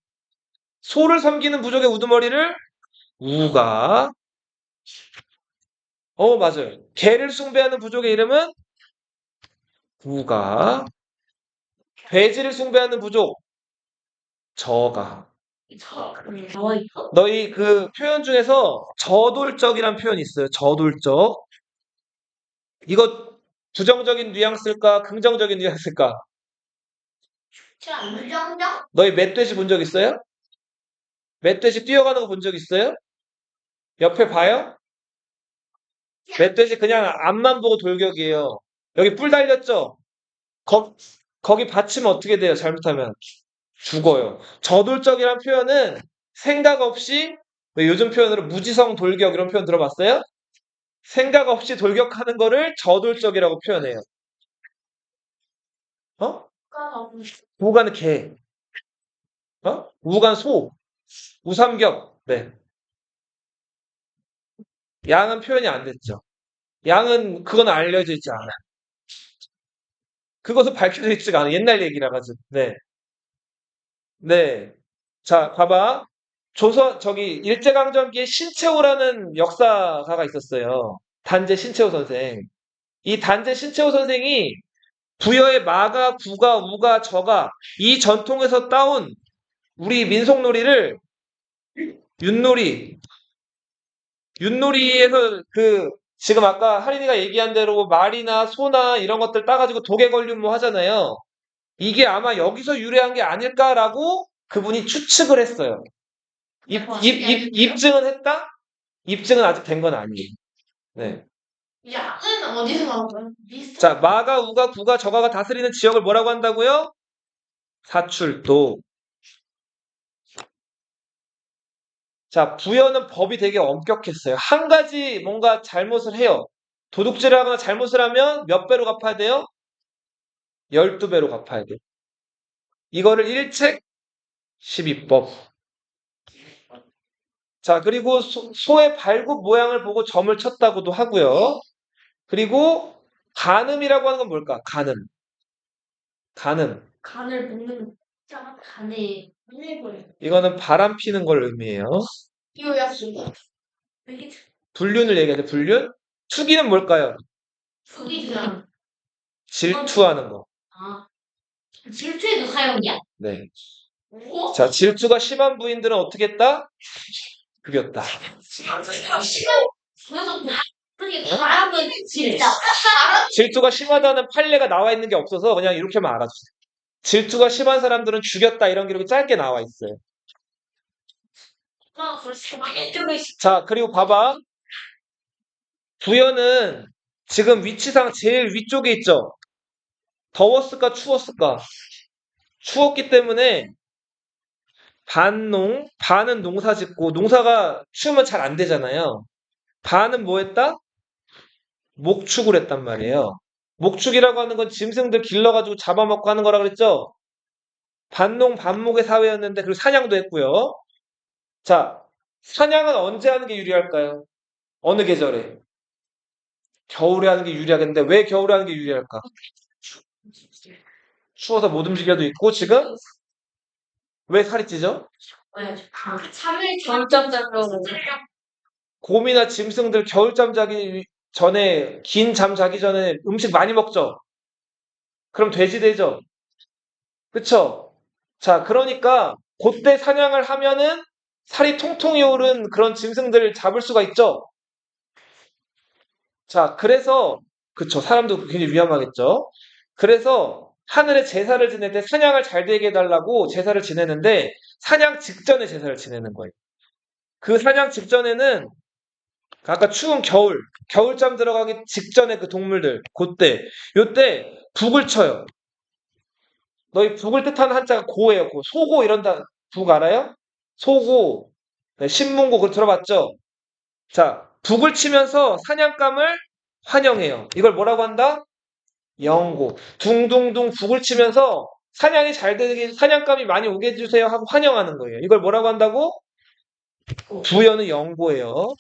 소를 섬기는 부족의 우두머리를 우가, 맞아요. 개를 숭배하는 부족의 이름은 구가, 돼지를 숭배하는 부족 저가. 나와 있어? 너희 그 표현 중에서 저돌적이란 표현이 있어요. 저돌적. 이거 부정적인 뉘앙스일까? 긍정적인 뉘앙스일까? 무정정? 너희 멧돼지 본 적 있어요? 멧돼지 뛰어가는 거 본 적 있어요? 옆에 봐요? 멧돼지 그냥 앞만 보고 돌격이에요. 여기 뿔 달렸죠? 거기 받치면 어떻게 돼요? 잘못하면 죽어요. 저돌적이란 표현은 생각 없이 왜 요즘 표현으로 무지성 돌격 이런 표현 들어봤어요? 생각 없이 돌격하는 거를 저돌적이라고 표현해요. 어? 우가는 개, 우간 소, 우삼겹. 네. 양은 표현이 안 됐죠. 양은 그건 알려져 있지 않아. 그것은 밝혀져 있지가 않아. 옛날 얘기라 가지고. 네. 네. 자, 봐봐. 일제강점기에 신채호라는 역사가가 있었어요. 단재 신채호 선생. 이 단재 신채호 선생이 부여의 마가, 구가, 우가, 저가 이 전통에서 따온 우리 민속놀이를 윷놀이, 윷놀이에서 지금 아까 하린이가 얘기한 대로 말이나 소나 이런 것들 따가지고 독에 걸리면 뭐 하잖아요. 이게 아마 여기서 유래한 게 아닐까라고 그분이 추측을 했어요. 입증은 했다? 입증은 아직 된 건 아니에요. 네. 양은 어디서 나온 거야? 자, 마가, 우가, 구가, 저가가 다스리는 지역을 뭐라고 한다고요? 사출도. 자, 부여는 법이 되게 엄격했어요. 한 가지 뭔가 잘못을 해요. 도둑질을 하거나 잘못을 하면 몇 배로 갚아야 돼요? 12배로 갚아야 돼요. 이거를 일책 12법. 자, 그리고 소의 발굽 모양을 보고 점을 쳤다고도 하고요. 그리고 간음이라고 하는 건 뭘까? 간음. 간음. 간을 볶는 짜 간에 흘려버려. 이거는 바람 피는 걸 의미해요. 이거였어. 이게 불륜을 얘기하죠. 불륜. 투기는 뭘까요? 속이잖아. 질투하는 거. 아, 질투에도 사용이야? 네. 오? 자, 질투가 심한 부인들은 어떻게 했다? 죽였다. 그래서 그게 바람은 진짜 질투가 심하다는 판례가 나와 있는 게 없어서 그냥 이렇게만 알아주세요. 질투가 심한 사람들은 죽였다 이런 기록이 짧게 나와 있어요. 자, 그리고 봐봐. 부여는 지금 위치상 제일 위쪽에 있죠? 더웠을까, 추웠을까? 추웠기 때문에 반은 농사 짓고, 농사가 추우면 잘 안 되잖아요. 반은 뭐 했다? 목축을 했단 말이에요. 목축이라고 하는 건 짐승들 길러가지고 잡아먹고 하는 거라 그랬죠? 반농, 반목의 사회였는데, 그리고 사냥도 했고요. 자, 사냥은 언제 하는 게 유리할까요? 어느 계절에? 겨울에 하는 게 유리하겠는데, 왜 겨울에 하는 게 유리할까? 추워서 못 움직여도 있고, 지금 왜 살이 찌죠? 3일 전점 잡으려고. 곰이나 짐승들 겨울잠 자기 전에, 긴 잠 자기 전에 음식 많이 먹죠? 그럼 돼지 되죠? 그쵸? 자, 그러니까, 그때 사냥을 하면은 살이 통통이 오른 그런 짐승들을 잡을 수가 있죠? 자, 그래서, 그쵸. 사람도 굉장히 위험하겠죠? 그래서 하늘에 제사를 지낼 때 사냥을 잘 되게 해달라고 제사를 지내는데, 사냥 직전에 제사를 지내는 거예요. 그 사냥 직전에는 아까 추운 겨울잠 들어가기 직전에 그 동물들, 그때, 요때 북을 쳐요. 너희 북을 뜻하는 한자가 고예요. 고. 소고 이런다. 북 알아요? 소고, 네, 신문고 그거 들어봤죠? 자, 북을 치면서 사냥감을 환영해요. 이걸 뭐라고 한다? 영고. 둥둥둥 북을 치면서 사냥이 잘 되게 사냥감이 많이 오게 해주세요 하고 환영하는 거예요. 이걸 뭐라고 한다고? 부여는 영고예요.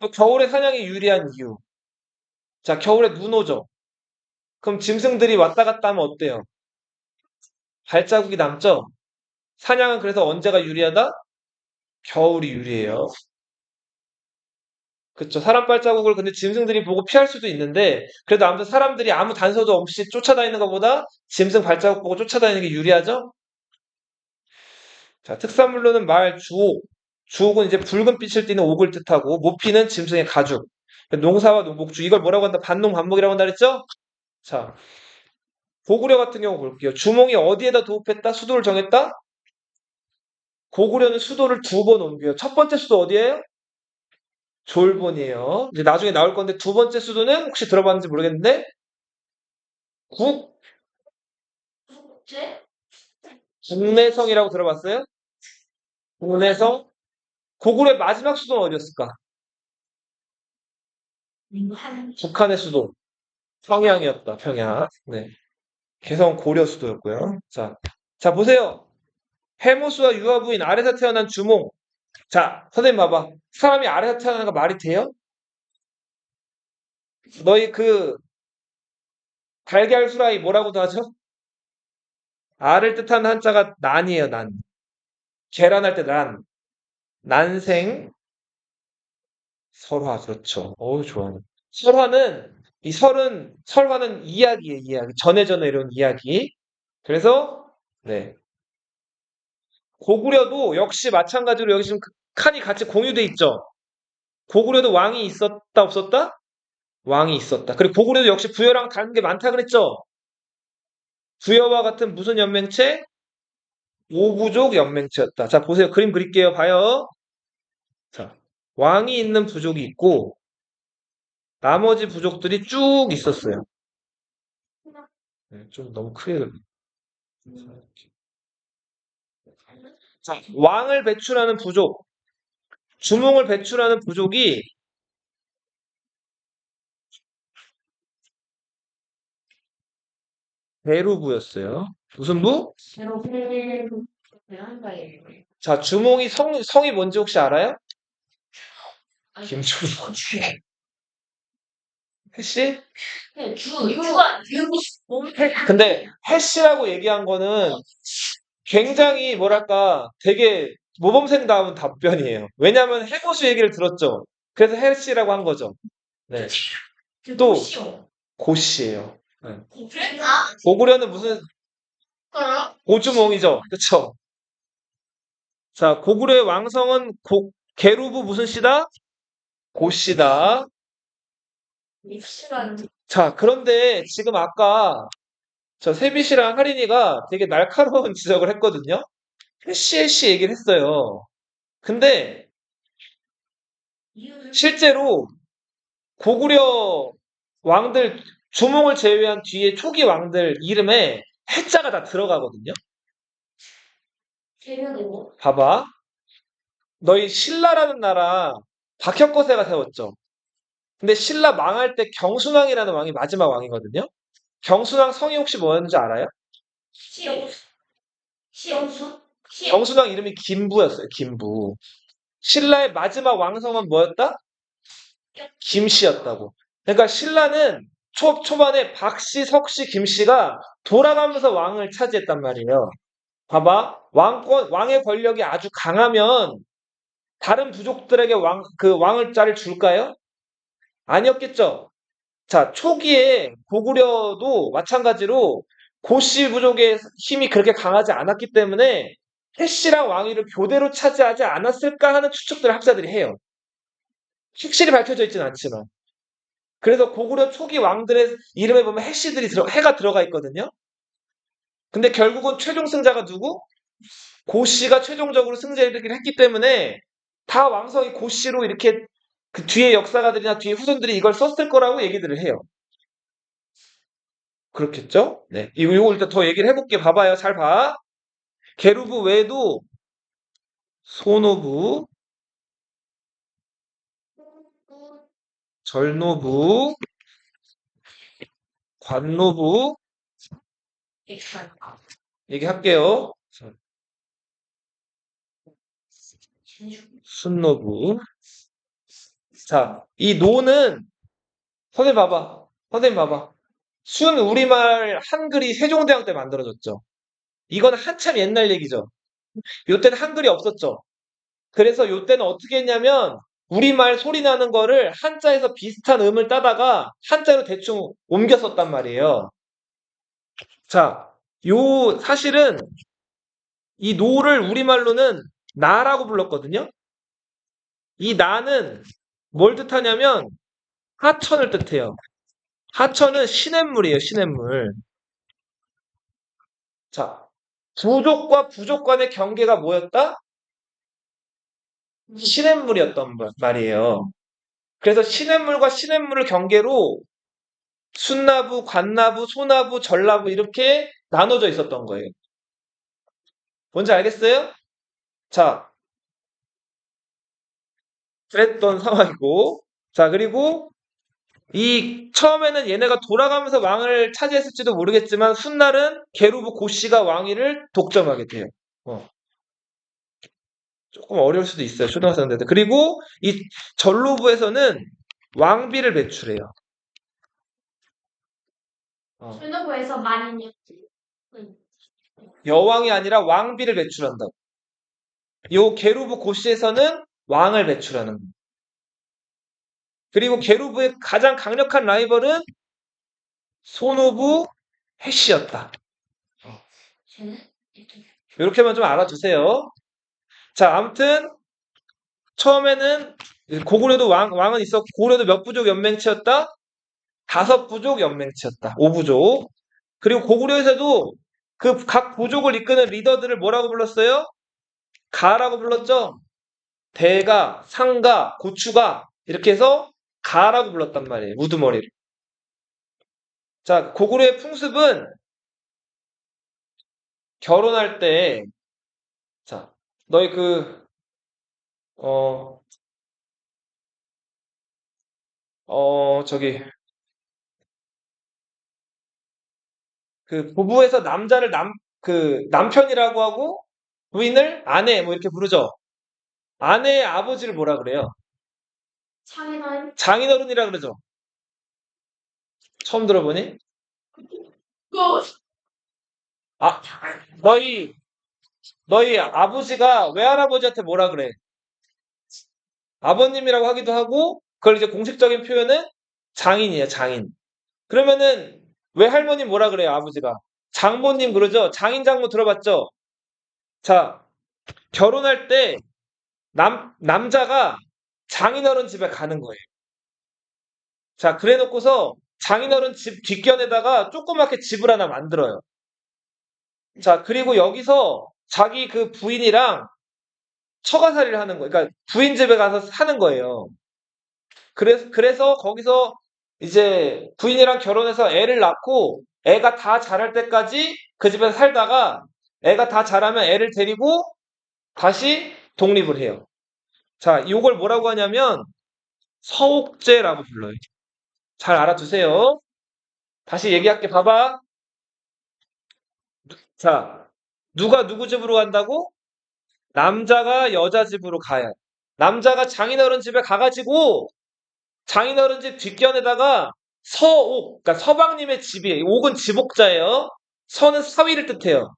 또 겨울에 사냥이 유리한 이유. 자, 겨울에 눈 오죠? 그럼 짐승들이 왔다 갔다 하면 어때요? 발자국이 남죠? 사냥은 그래서 언제가 유리하다? 겨울이 유리해요. 그쵸. 사람 발자국을 근데 짐승들이 보고 피할 수도 있는데, 그래도 아무튼 사람들이 아무 단서도 없이 쫓아다니는 것보다 짐승 발자국 보고 쫓아다니는 게 유리하죠? 자, 특산물로는 말, 주옥. 주옥은 이제 붉은 빛을 띠는 옥을 뜻하고, 모피는 짐승의 가죽. 농사와 농목주. 이걸 뭐라고 한다? 반농, 반목이라고 한다 그랬죠? 자, 고구려 같은 경우 볼게요. 주몽이 어디에다 도읍했다? 수도를 정했다? 고구려는 수도를 두 번 옮겨요. 첫 번째 수도 어디예요? 졸본이에요. 이제 나중에 나올 건데 두 번째 수도는 혹시 들어봤는지 모르겠는데 국 제? 국내성이라고 들어봤어요? 국내성? 고구려의 마지막 수도는 어디였을까? 북한의 수도 평양이었다. 평양. 네. 개성 고려 수도였고요. 자, 자 보세요. 해모수와 유아부인 아래서 태어난 주몽. 자, 선생님 봐봐. 사람이 아래에서 태어나는 거 말이 돼요? 너희 그 달걀 후라이 뭐라고도 하죠? 알을 뜻하는 한자가 난이에요, 난. 계란할 때 난. 난생 설화, 그렇죠. 어우, 좋아요. 설화는, 설화는 이야기예요, 이야기. 전에 이런 이야기. 그래서, 네. 고구려도 역시 마찬가지로 여기 지금 칸이 같이 공유돼 있죠? 고구려도 왕이 있었다, 없었다? 왕이 있었다. 그리고 고구려도 역시 부여랑 다른 게 많다 그랬죠? 부여와 같은 무슨 연맹체? 오부족 연맹체였다. 자, 보세요. 그림 그릴게요. 봐요. 자, 왕이 있는 부족이 있고, 나머지 부족들이 쭉 있었어요. 네, 좀 너무 크게 그려. 자, 왕을 배출하는 부족, 주몽을 배출하는 부족이 대루부였어요. 무슨 부? 자, 주몽이 성이 뭔지 혹시 알아요? 김주몽. 해씨? 근데 해씨라고 얘기한 거는 굉장히 뭐랄까 되게 모범생다운 답변이에요. 왜냐하면 해고수 얘기를 들었죠. 그래서 해씨라고 한 거죠. 네. 또 고씨예요. 네. 고구려는 무슨 고주몽이죠. 그쵸? 자, 고구려의 왕성은 계루부 무슨 씨다? 고씨다. 자, 그런데 지금 아까 저 세비 씨랑 하린이가 되게 날카로운 지적을 했거든요. 해씨 얘기를 했어요. 근데 실제로 고구려 왕들 주몽을 제외한 뒤에 초기 왕들 이름에 해자가 다 들어가거든요. 봐봐. 너희 신라라는 나라 박혁거세가 세웠죠. 근데 신라 망할 때 경순왕이라는 왕이 마지막 왕이거든요. 경순왕 성이 혹시 뭐였는지 알아요? 경순왕 이름이 김부였어요. 김부. 신라의 마지막 왕성은 뭐였다? 김씨였다고. 그러니까 신라는 초반에 박씨, 석씨, 김씨가 돌아가면서 왕을 차지했단 말이에요. 봐봐. 왕의 권력이 아주 강하면 다른 부족들에게 왕을 자를 줄까요? 아니었겠죠. 자, 초기에 고구려도 마찬가지로 고씨 부족의 힘이 그렇게 강하지 않았기 때문에 해씨랑 왕위를 교대로 차지하지 않았을까 하는 추측들을 학자들이 해요. 확실히 밝혀져 있지는 않지만. 그래서 고구려 초기 왕들의 이름에 보면 해가 들어가 있거든요. 근데 결국은 최종 승자가 누구? 고씨가 최종적으로 승자를 했기 때문에 다 왕성이 고씨로 이렇게 그 뒤에 역사가들이나 뒤에 후손들이 이걸 썼을 거라고 얘기들을 해요. 그렇겠죠? 네. 이거 일단 더 얘기를 해볼게. 봐봐요. 잘 봐. 계루부 외에도 소노부, 절노부, 관노부 얘기할게요. 순노부. 자, 이 노는 선생님 봐봐. 선생님 봐봐. 순 우리말 한글이 세종대왕 때 만들어졌죠. 이건 한참 옛날 얘기죠. 요때는 한글이 없었죠. 그래서 요때는 어떻게 했냐면 우리말 소리 나는 거를 한자에서 비슷한 음을 따다가 한자로 대충 옮겨 썼단 말이에요. 자, 사실은 이 노를 우리말로는 나라고 불렀거든요. 이 나는 뭘 뜻하냐면 하천을 뜻해요. 하천은 시냇물이에요, 시냇물. 자, 부족과 부족 간의 경계가 뭐였다? 시냇물이었단 말이에요. 그래서 시냇물과 시냇물을 경계로 순나부, 관나부, 소나부, 전나부 이렇게 나눠져 있었던 거예요. 뭔지 알겠어요? 자, 그랬던 상황이고, 자, 그리고 처음에는 얘네가 돌아가면서 왕을 차지했을지도 모르겠지만, 훗날은 게루브 고씨가 왕위를 독점하게 돼요. 어. 조금 어려울 수도 있어요. 초등학생들한테. 그리고 이 전로부에서는 왕비를 배출해요. 어. 전로부에서 많이 여왕이 아니라 왕비를 배출한다고. 요 게루브 고시에서는 왕을 배출하는 거예요. 그리고 게루브의 가장 강력한 라이벌은 손오부 해시였다. 이렇게만 좀 알아두세요. 자, 아무튼 처음에는 고구려도 왕은 있었고 고구려도 몇 부족 연맹체였다? 5부족 연맹체였다. 5부족. 그리고 고구려에서도 그 각 부족을 이끄는 리더들을 뭐라고 불렀어요? 가라고 불렀죠? 대가, 상가, 고추가 이렇게 해서 가라고 불렀단 말이에요. 우두머리를. 자, 고구려의 풍습은 결혼할 때, 자, 너희 어, 저기, 부부에서 남자를 남편이라고 하고 부인을 아내, 뭐 이렇게 부르죠. 아내의 아버지를 뭐라 그래요? 장인어른 장인어른이라 그러죠. 처음 들어보니? 아, 너희 아버지가 외할아버지한테 뭐라 그래? 아버님이라고 하기도 하고, 그걸 이제 공식적인 표현은 장인이에요, 장인. 그러면은, 외할머니 뭐라 그래요, 아버지가? 장모님 그러죠? 장인, 장모 들어봤죠? 자, 결혼할 때, 남자가 장인어른 집에 가는 거예요. 자, 그래 놓고서 장인어른 집 뒷견에다가 조그맣게 집을 하나 만들어요. 자, 그리고 여기서 자기 그 부인이랑 처가살이를 하는 거예요. 그러니까 부인 집에 가서 사는 거예요. 그래서 거기서 이제 부인이랑 결혼해서 애를 낳고 애가 다 자랄 때까지 그 집에서 살다가 애가 다 자라면 애를 데리고 다시 독립을 해요. 자, 요걸 뭐라고 하냐면 서옥제라고 불러요. 잘 알아두세요. 다시 얘기할게. 봐봐. 자, 누가 누구 집으로 간다고? 남자가 여자 집으로 가요. 남자가 장인어른 집에 가가지고 장인어른 집 뒷견에다가 서옥, 그러니까 서방님의 집이에요. 옥은 집옥자예요. 서는 사위를 뜻해요.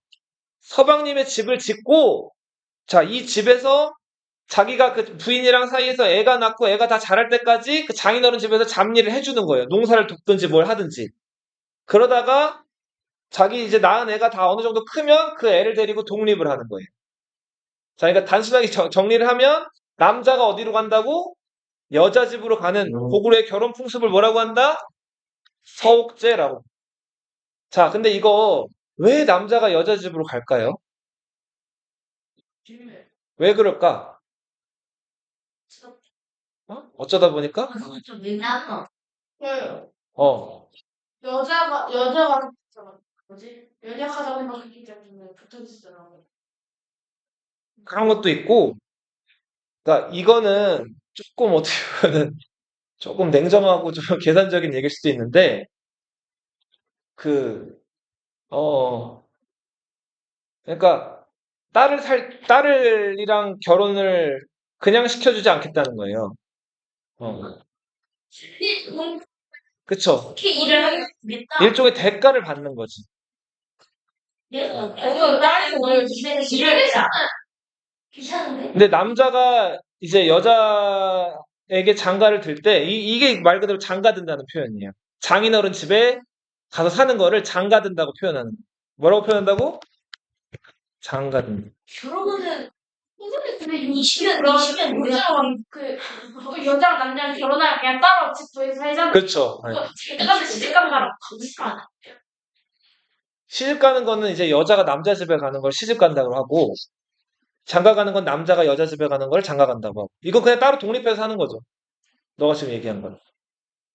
서방님의 집을 짓고, 자, 이 집에서 자기가 그 부인이랑 사이에서 애가 낳고 애가 다 자랄 때까지 그 장인어른 집에서 잡일을 해주는 거예요. 농사를 돕든지 뭘 하든지. 그러다가 자기 이제 낳은 애가 다 어느 정도 크면 그 애를 데리고 독립을 하는 거예요. 자, 그러니까 단순하게 정리를 하면 남자가 어디로 간다고? 여자 집으로 가는 고구려의 결혼 풍습을 뭐라고 한다? 서옥제라고. 자, 근데 이거 왜 남자가 여자 집으로 갈까요? 왜 그럴까? 어쩌다 보니까? 좀 민감한. 네. 어, 여자가 뭐지? 연약하다고 생각했기 때문에 붙어있어요. 그런 것도 있고, 그러니까 이거는 조금 어떻게 보면 조금 냉정하고 좀 계산적인 얘기일 수도 있는데, 그, 어, 그러니까 딸이랑 결혼을 그냥 시켜주지 않겠다는 거예요. 어, 그쵸? 특히 일을 하겠다. 일종의 대가를 받는 거지. 그래서 딸이 오늘 일을 했잖아. 괜찮은데? 근데 남자가 이제 여자에게 장가를 들 때, 이게 말 그대로 장가든다는 표현이에요. 장인어른 집에 가서 사는 거를 장가든다고 표현하는 거예요. 뭐라고 표현한다고? 장가든다. 결혼은 근데 20년 뭐야? 여자랑 남자랑 결혼하면 그냥 따로 집도에서 살잖아. 그렇죠. 네. 시집가면 시집간 거랑 거짓말. 시집 가는 거는 이제 여자가 남자 집에 가는 걸 시집 간다고 하고, 장가 가는 건 남자가 여자 집에 가는 걸 장가 간다고 하고. 이건 그냥 따로 독립해서 사는 거죠. 너가 지금 얘기한 건.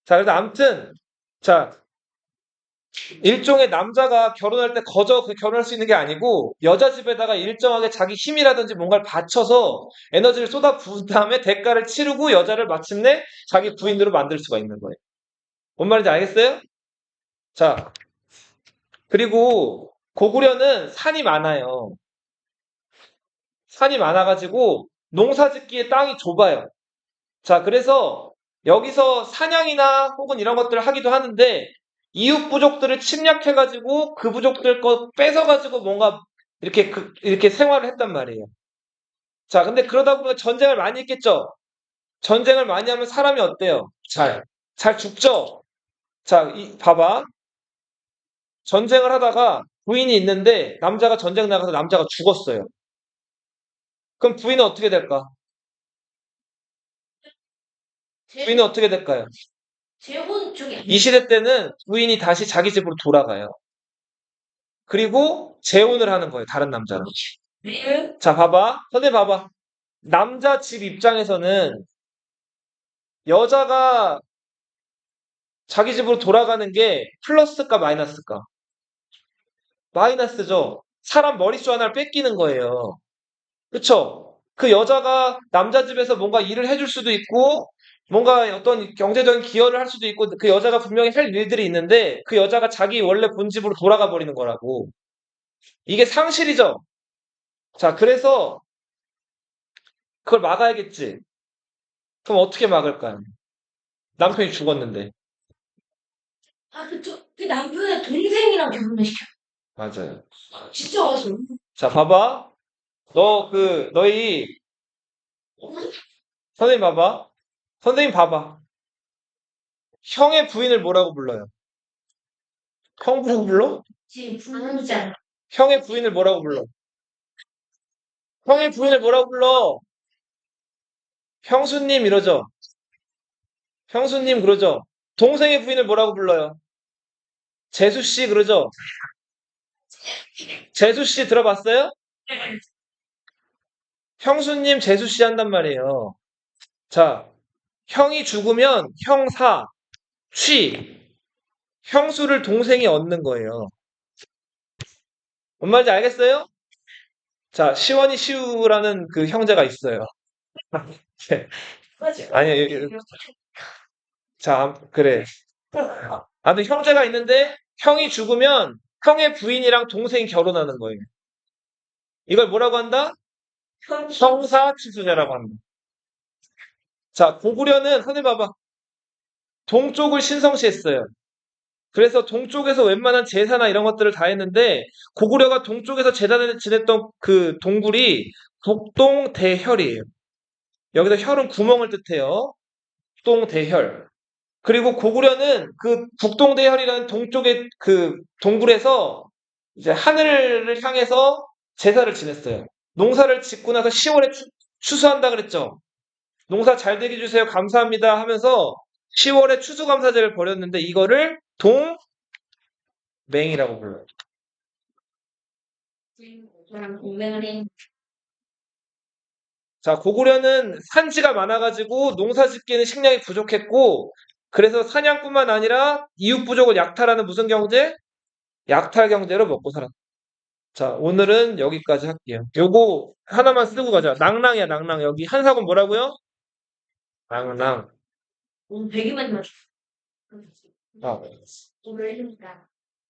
자, 그래서 아무튼, 자, 일종의 남자가 결혼할 때 거저 결혼할 수 있는 게 아니고 여자 집에다가 일정하게 자기 힘이라든지 뭔가를 바쳐서 에너지를 쏟아 부은 다음에 대가를 치르고 여자를 마침내 자기 부인으로 만들 수가 있는 거예요. 뭔 말인지 알겠어요? 자, 그리고 고구려는 산이 많아요. 산이 많아가지고 농사짓기에 땅이 좁아요. 자, 그래서 여기서 사냥이나 혹은 이런 것들을 하기도 하는데 이웃 부족들을 침략해가지고 그 부족들 거 뺏어가지고 뭔가 이렇게 생활을 했단 말이에요. 자, 근데 그러다 보면 전쟁을 많이 했겠죠? 전쟁을 많이 하면 사람이 어때요? 잘 죽죠? 자, 봐봐. 전쟁을 하다가 부인이 있는데 남자가 전쟁 나가서 남자가 죽었어요. 그럼 부인은 어떻게 될까? 부인은 어떻게 될까요? 재혼 쪽이 이 시대 때는 부인이 다시 자기 집으로 돌아가요. 그리고 재혼을 하는 거예요. 다른 남자로. 자, 봐봐. 선생님 봐봐. 남자 집 입장에서는 여자가 자기 집으로 돌아가는 게 플러스일까 마이너스일까? 마이너스죠. 사람 머릿수 하나를 뺏기는 거예요. 그쵸? 그 여자가 남자 집에서 뭔가 일을 해줄 수도 있고, 뭔가 어떤 경제적인 기여를 할 수도 있고, 그 여자가 분명히 할 일들이 있는데, 그 여자가 자기 원래 본집으로 돌아가 버리는 거라고. 이게 상실이죠? 자, 그래서 그걸 막아야겠지. 그럼 어떻게 막을까요? 남편이 죽었는데. 그 남편의 동생이랑 결혼을 시켜. 맞아요. 진짜 어서. 자, 봐봐. 너희, 선생님 봐봐. 선생님 봐봐. 형의 부인을 뭐라고 불러요? 형부라고 불러? 지금 부르잖아. 형의 부인을 뭐라고 불러? 형의 부인을 뭐라고 불러? 형수님 이러죠? 형수님 그러죠? 동생의 부인을 뭐라고 불러요? 재수씨 그러죠? 재수씨 들어봤어요? 형수님 재수씨 한단 말이에요. 자, 형이 죽으면 형사, 쉬, 형수를 동생이 얻는 거예요. 뭔 말인지 알겠어요? 자, 시원이 시우라는 그 형제가 있어요. 아니요, 자, 그래. 아무튼 형제가 있는데 형이 죽으면 형의 부인이랑 동생이 결혼하는 거예요. 이걸 뭐라고 한다? 형사치수제라고 한다. 자, 고구려는 선생님 봐봐. 동쪽을 신성시했어요. 그래서 동쪽에서 웬만한 제사나 이런 것들을 다 했는데 고구려가 동쪽에서 제사를 지냈던 그 동굴이 북동대혈이에요. 여기서 혈은 구멍을 뜻해요. 북동대혈. 그리고 고구려는 그 북동대혈이라는 동쪽의 그 동굴에서 이제 하늘을 향해서 제사를 지냈어요. 농사를 짓고 나서 10월에 추수한다 그랬죠. 농사 잘 되게 해주세요. 감사합니다 하면서 10월에 추수감사제를 벌였는데 이거를 동맹이라고 불러요. 동맹을 해. 자, 고구려는 산지가 많아가지고 농사 짓기에는 식량이 부족했고 그래서 사냥뿐만 아니라 이웃 부족을 약탈하는 무슨 경제? 약탈 경제로 먹고 살았다. 자, 오늘은 여기까지 할게요. 요거 하나만 쓰고 가자. 낭랑이야, 낭랑. 여기 한사군 뭐라고요? 낭랑. 오늘 되게 많이 맞췄어. 아, 오늘 해니까.